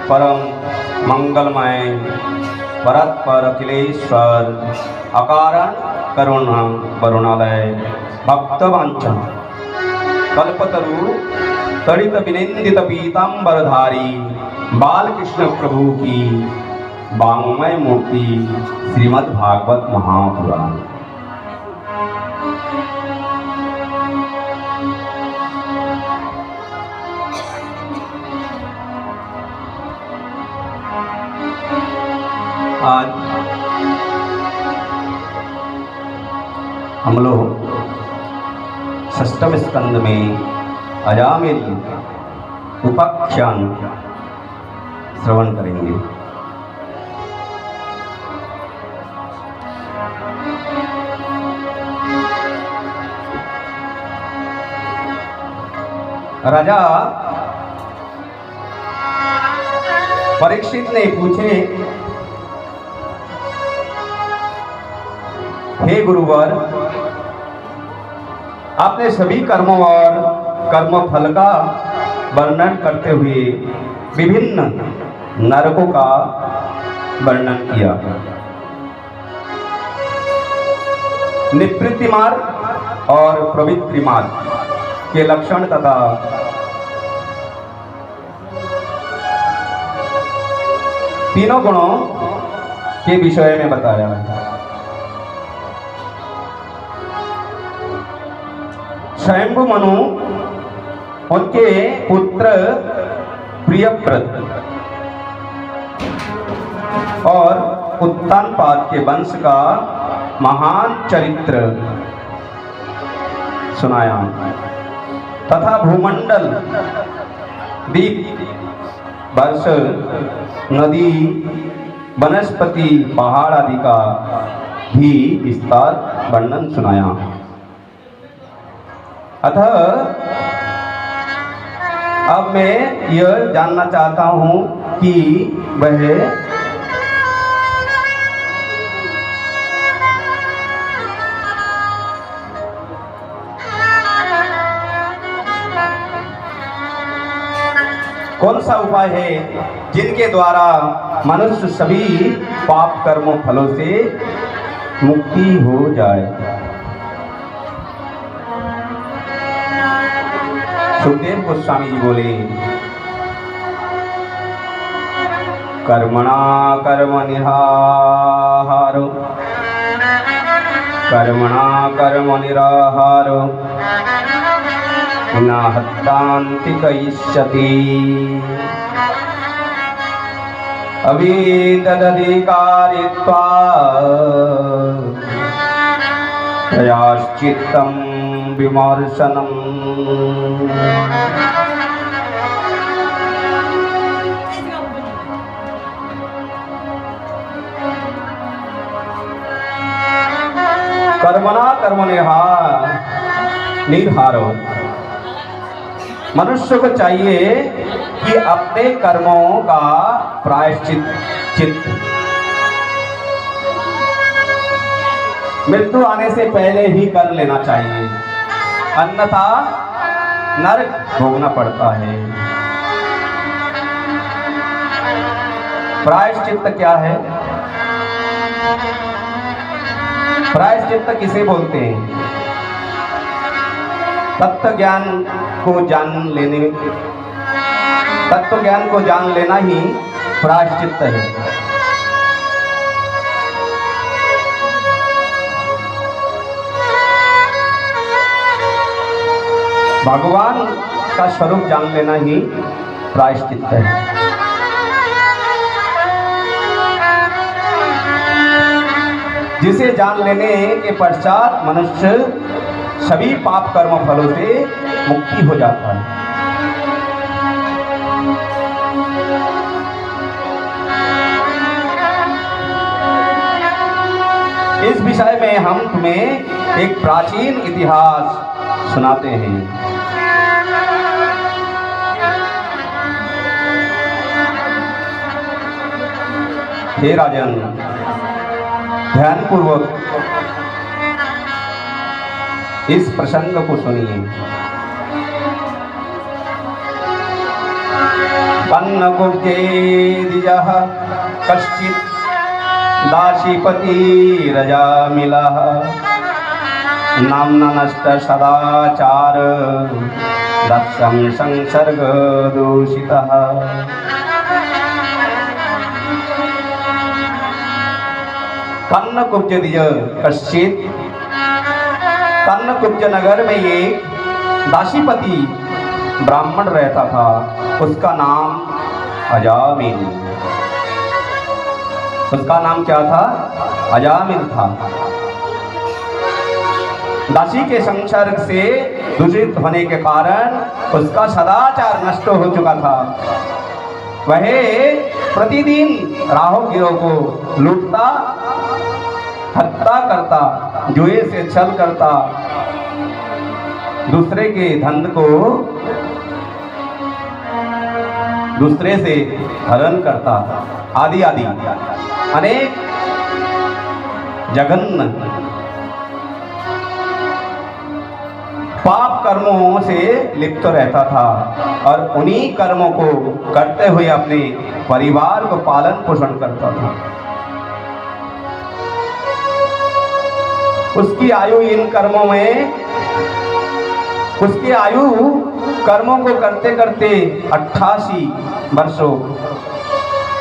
परम मंगलमय परत्पर अखिलेश्वर अकारण करुणा करुणालय भक्तवांछन कल्पतरु तड़ित विनिंदित पीतांबरधारी बालकृष्ण प्रभु की वाङ्मय मूर्ति श्रीमद् भागवत महापुराण। आज हम लोग षष्ठम स्कंद में अजामिल उपाख्यान श्रवण करेंगे। राजा परीक्षित ने पूछे, हे गुरुवर, आपने सभी कर्मों और कर्म फल का वर्णन करते हुए विभिन्न नरकों का वर्णन किया। निवृत्ति मार्ग और प्रवृत्ति मार्ग के लक्षण तथा तीनों गुणों के विषय में बताया है। स्वयंभु मनु, उनके पुत्र प्रियव्रत और उत्तानपाद के वंश का महान चरित्र सुनाया तथा भूमंडल, द्वीप, वर्ष, नदी, वनस्पति, पहाड़ आदि का भी विस्तार वर्णन सुनाया। अतः अब मैं यह जानना चाहता हूं कि वह कौन सा उपाय है जिनके द्वारा मनुष्य सभी पाप कर्मों फलों से मुक्ति हो जाए। सुखदेव गोस्वामी जी बोले, कर्मणा कर्म निराहारो, कर्मणा कर्म निराहारो न हत्तान्ति कयिष्यति अविदधिकारित्वा तयाश्चित्तं विमर्शनम्। कर्मणा कर्म निर्हारो, मनुष्य को चाहिए कि अपने कर्मों का प्रायश्चित मृत्यु आने से पहले ही कर लेना चाहिए, अन्यथा नरक भोगना पड़ता है। प्रायश्चित क्या है? प्रायश्चित किसे बोलते हैं? तत्व ज्ञान को जान लेना ही प्रायश्चित है। भगवान का स्वरूप जान लेना ही प्रायश्चित है। जिसे जान लेने के पश्चात मनुष्य सभी पाप कर्म फलों से मुक्ति हो जाता है। इस विषय में हम तुम्हें एक प्राचीन इतिहास सुनाते हैं। हे राजन, ध्यानपूर्वक इस प्रसंग को सुनिए। कन्नकुब्जेदिजः कश्चित् दासीपतिरजामिलः नाम्ना नष्ट सदाचार दक्षं संसर्गदूषितः। कन्नकुब्जदिज कश्चित्, कन्नकुब्ज नगर में एक दासीपति ब्राह्मण रहता था, उसका नाम अजामिल। उसका नाम क्या था? अजामिल था। दासी के संसर्ग से दूषित होने के कारण उसका सदाचार नष्ट हो चुका था। वह प्रतिदिन राहगीरों को लूटता, हत्या करता, जुए से छल करता, दूसरे के धन को दूसरे से हरण करता, आदि आदि अनेक जघन्य पाप कर्मों से लिप्त रहता था और उन्हीं कर्मों को करते हुए अपने परिवार को पालन पोषण करता था। उसकी आयु इन कर्मों में, उसकी आयु कर्मों को करते करते 88 वर्षों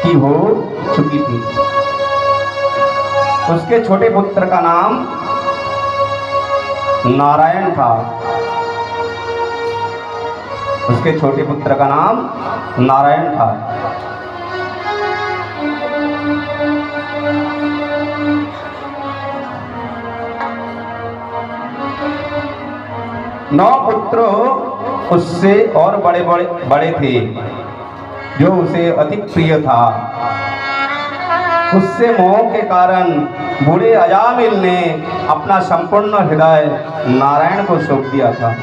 की हो चुकी थी। उसके छोटे पुत्र का नाम नारायण था। उसके छोटे पुत्र का नाम नारायण था। नौ पुत्र उससे और बड़े थे, जो उसे अधिक प्रिय था। उससे मोह के कारण बूढ़े अजामिल ने अपना संपूर्ण हृदय नारायण को सौंप दिया था।